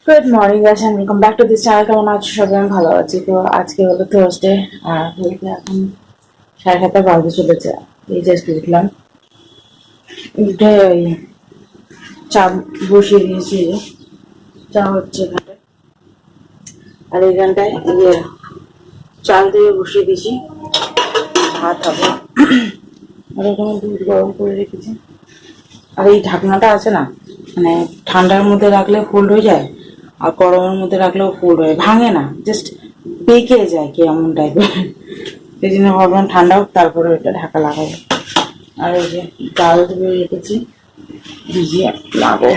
Good morning guys and welcome back to this channel. কেমন আছো সবাই? আমি ভালো আছি। তো আজকে হলো থার্সডে আর বলতে এখন 7:30 বাজতে চলেছে। এই জাস্ট উঠলাম, উঠে ওই চা বসিয়ে দিয়েছি। চা হচ্ছে এখানে, আর এইখানটায় চাল দিয়ে বসিয়ে দিয়েছি, ভাত হবে। আর ওখানে দুধ গরম করে রেখেছি। আর এই ঢাকনাটা আছে না, মানে ঠান্ডার মধ্যে রাখলে ফোল্ড হয়ে যায়, আর গরমের মধ্যে রাখলেও ফোল্ড হয়ে ভাঙে না, জাস্ট বেঁকে যায় কি এমন টাইপের। সেই জন্য ভাবলাম ঠান্ডা হোক তারপরে ওইটা ঢাকা লাগাবো। আর এই যে ডাল ধুয়ে রেখেছি, ভিজিয়ে লাগাবো।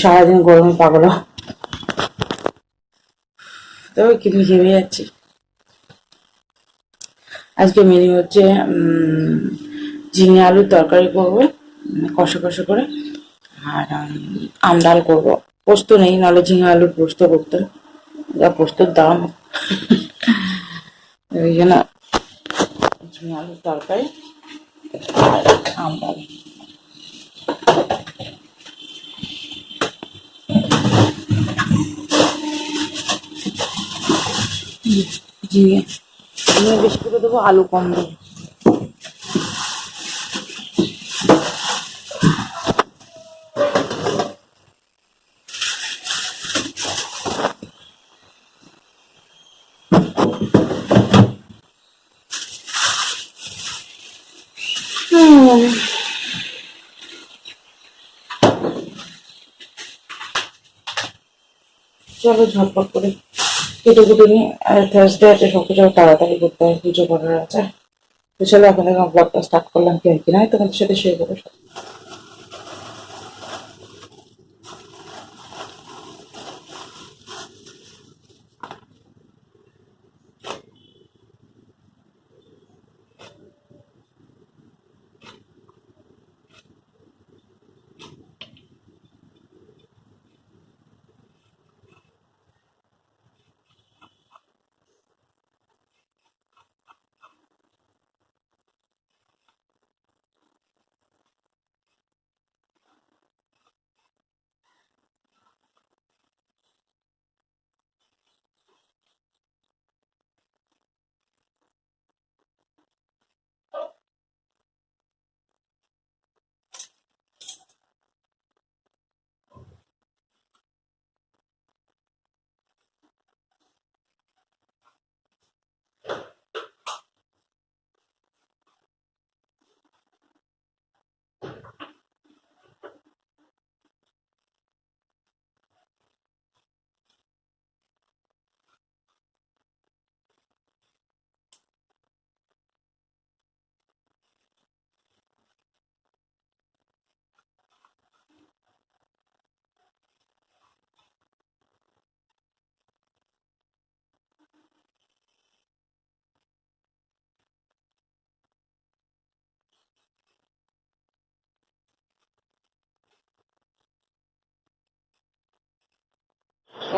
সারাদিন গরমে পাগল, তবে কি ভিজে যাচ্ছি। আজকে মেনু হচ্ছে ঝিঙে আলুর তরকারি করবো, কষা কষা করে। আর আম ডাল করবো। পোস্ত নেই, নাহলে ঝিঙে আলুর পোস্ত করতাম, যা পোস্তর দাম। ওই জন্য ঝিঙে আলুর তরকারি আর আম ডাল। ঝিঙে ঝিঙে বেশি করে দেবো, আলু কম দেবো। চলো ঝটপট করে কেটে কুটে নিই। আর থার্সডে আছে, সব কিছু তাড়াতাড়ি করতে হয়, পুজো করার আছে। তো চলো এখন আমার ব্লগটা স্টার্ট করলাম, কি আর কি নয় তোমাদের সাথে শেয়ার করবো।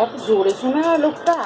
এত জোরে শোনা লোকটা।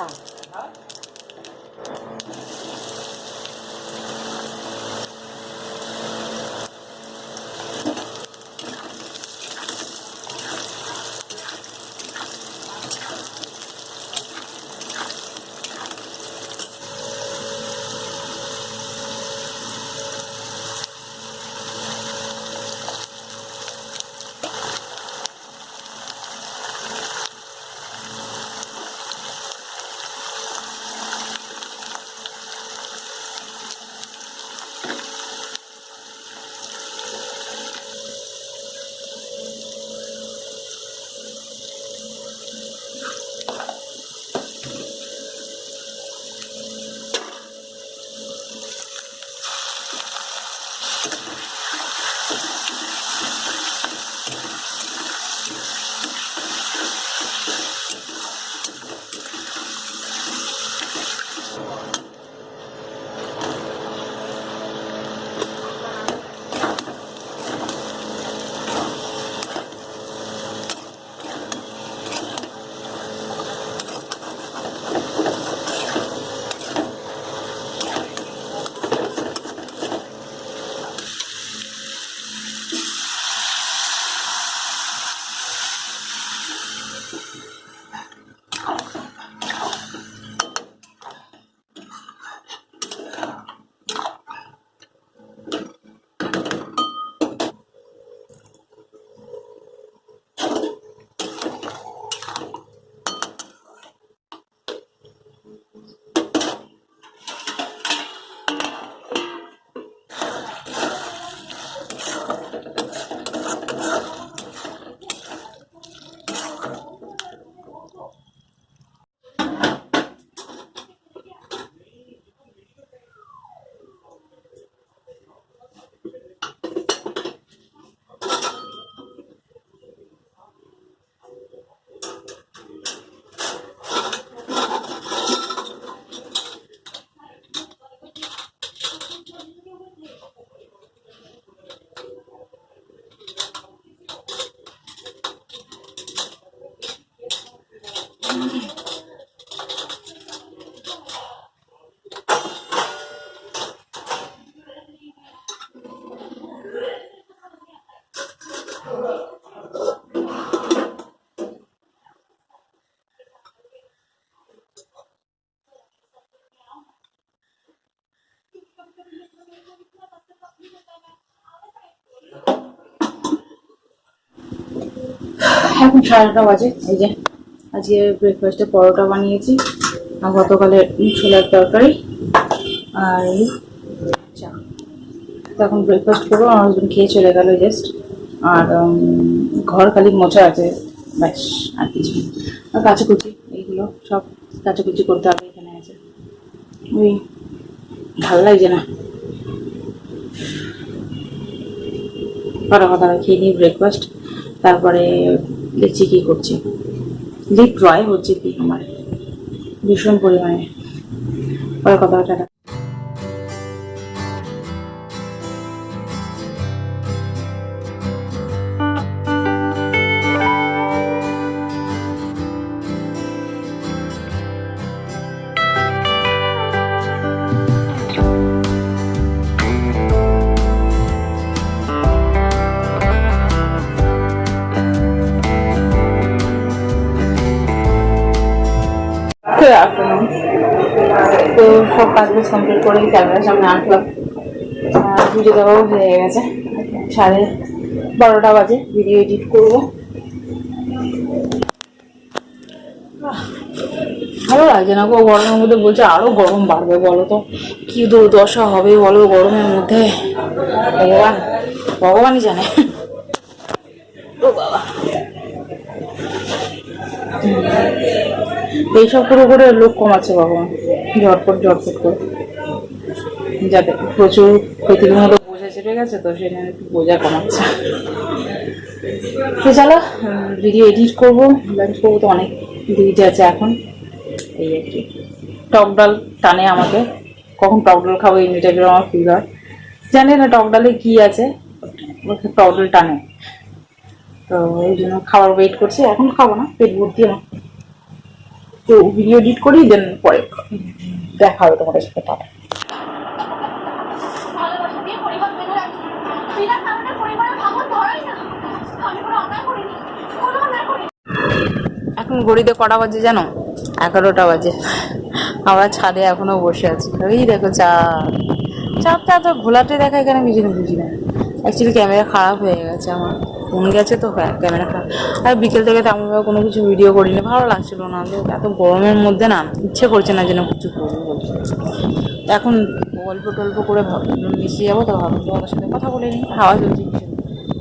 এখন 9:30 বাজে। এই যে আজকে ব্রেকফাস্টে পরোটা বানিয়েছি, আর গতকালের ছোলার তরকারি, আর এই চা। তো এখন ব্রেকফাস্ট করবো। আমার হাজবেন্ড খেয়ে চলে গেল জাস্ট। আর ঘর খালি মোছা আছে, ব্যাস, আর কিছু নেই। আর কাচাকুচি, এইগুলো সব কাচাকুচি করতে হবে। এখানে আছে, ওই ভালো লাগছে না। কথা খেয়ে নিই ব্রেকফাস্ট, তারপরে দেখছি কি করছি। লিপ ড্রাই হচ্ছে কি আমার ভীষণ পরিমাণে। পরে কথা টাটা। তো সব কাজ কমপ্লিট করে ক্যামেরার সামনে আসলাম। ভিডিও দেওয়াও হয়ে গেছে, 12:30 বাজে। ভিডিও এডিট করবো। ভালো লাগছে না গো গরমের মধ্যে। বলছে আরো গরম বাড়বে, বলো তো কি দুর্দশা হবে বলো গরমের মধ্যে। ভগবান, ভগবানই জানে। ও বাবা, এইসব করে লোক কমাচ্ছে ভগবান, ঝটপট করে, যাতে প্রচুর পৃথিবীর মতো বোঝা চেপে গেছে, তো সেখানে একটু বোঝা কমাচ্ছে। তো চলো ভিডিও এডিট করবো, লাঞ্চ করবো, তো অনেক দিতে আছে এখন। এই আর কি, টক ডাল টানে আমাকে, কখন টক ডাল খাবো এই টাইপের আমার ফিল হয়। জানি না টক ডালে কি আছে, টক ডাল টানে। তো এই জন্য খাবার ওয়েট করছি, এখন খাবো না, পেট ভর্তি আমার। তো ভিডিও এডিট করি, দেন পরে দেখা হবে তোমাদের সাথে। টাটা। এখন ঘড়িতে কটা বাজে জানো? 11টা বাজে। আমরা ছাদে এখনো বসে আছি। ওই দেখো চাঁদটা তো ঘোলাটে দেখা, এখানে বুঝি না। অ্যাকচুয়ালি ক্যামেরা খারাপ হয়ে গেছে আমার, ফোন গেছে তো ক্যামেরা খারাপ। আর বিকেল থেকে তেমনভাবে কোনো কিছু ভিডিও করিনি, ভালো লাগছিল না। এত গরমের মধ্যে না ইচ্ছে করছে না যেন কিছু করবো বলছে। এখন গল্প টল্প করে মিশে যাবো, তো ভাবছি তোমাদের সাথে কথা বলে নিই। হাওয়া চলছে কিছু,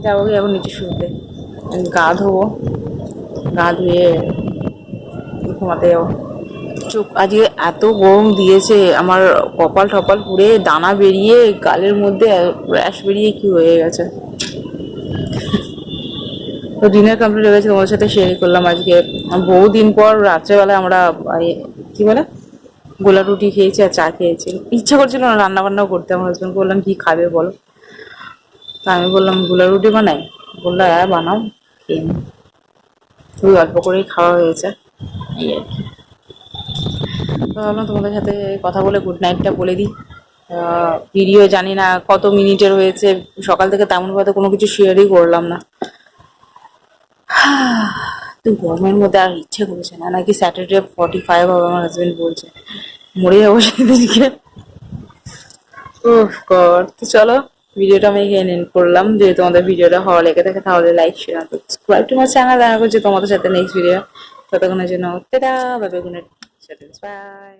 যাবো কি এখন নিচে শুতে, গা ধোবো, গা ধুয়ে ঘুমাতে যাবো। চোখ আজকে এত গরম দিয়েছে, আমার কপাল টপাল পুড়ে দানা বেরিয়ে গালের মধ্যে র্যাশ বেরিয়ে কি হয়ে গেছে। তো ডিনার কমপ্লিট হয়ে গেছে, তোমার সাথে শেয়ার করলাম আজকে। বহুদিন পর রাত্রেবেলা আমরা কি বলে গোলা রুটি খেয়েছি আর চা খেয়েছি। ইচ্ছা করছিল না রান্না বান্নাও করতে। আমার হাজবেন্ড বললাম কি খাবে বলো, তা আমি বললাম গোলা রুটি বানাই। বললো হ্যাঁ বানাও, খেয়ে নি। খুবই অল্প করেই খাওয়া হয়েছে, এই আর কি। তো ভাবলাম তোমাদের সাথে কথা বলে গুড নাইটটা বলে দিই। ভিডিও জানি না কত মিনিটের হয়েছে, সকাল থেকে তেমনভাবে কোনো কিছু শেয়ারই করলাম না। তো গরমের মধ্যে আর ইচ্ছে করছে না, নাকি স্যাটারডে 45 হবে আমার হাজবেন্ড বলছে। মরে যাবো সেদিনকে। তো চলো ভিডিওটা আমি এখানে এন্ড করলাম। যদি তোমাদের ভিডিওটা ভালো লেগে থাকে তাহলে like share subscribe to my channel. দেখা করছি তোমাদের সাথে নেক্সট ভিডিও। ততক্ষণের জন্য tata, bye bye, good night, by.